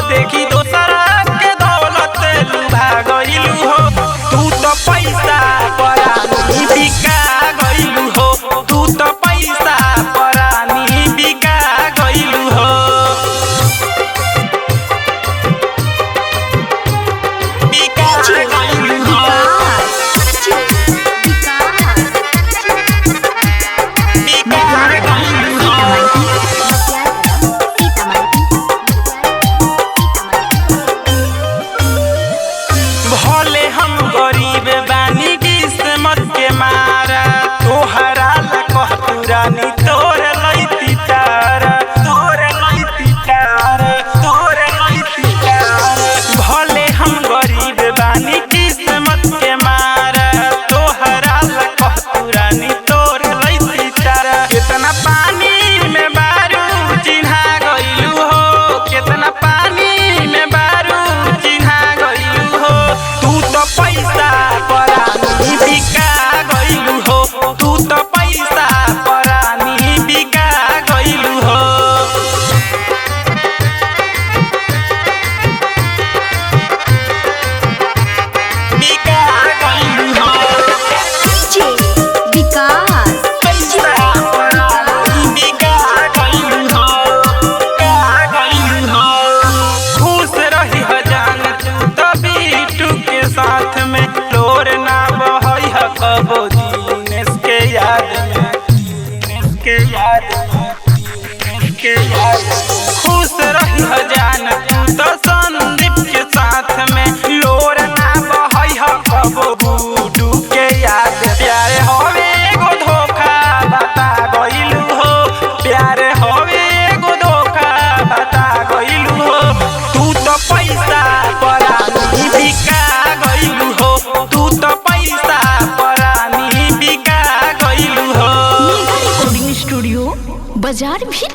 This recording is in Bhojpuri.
देखी दोसरा के दौलत लुभा गइलू हो। तू तो पैसा परानी बिका गइलू हो। तू तो पैसा परानी बिका गइलू हो। बिका गइलू हो। भले हम गरीब बानी किस्मत के मारा, तोहरा ला कहतू रानी तोर लैती तारा, तोर लैती तारा, तोर लैती तारा। भले हम गरीब बानी किस्मत के मारा, तोहरा ला कहतू रानी तोर लैती तारा। कितना पानी में बारू चिन्हा गइलू हो। कितना पानी में बारू चिन्हा गइलू हो। तू तो पैसा परानी बिका गइलू हो। तू तो पैसा परानी बिका गइलू हो। बिका गइलू हो। पैसा परानी बिका गइलू हो। बिका गइलू हो। खुश रही जान तू तो बीटू के साथ में, लोर ना बहई ह कबो दीनेश के याद में, दीनेश के याद में, दीनेश के याद में। खुश रही जान तू तो संदीप के साथ में, लोर ना बहई ह कबो बूडू के याद। प्यारे होवे एगो धोखा बता गइलू हो। प्यारे होवे एगो धोखा बता गइलू हो। तू तो पैसा परानी बिका गइलू हो। तू तो पैसा परानी बिका गइलू हो। रिकॉर्डिंग स्टूडियो बाजार भी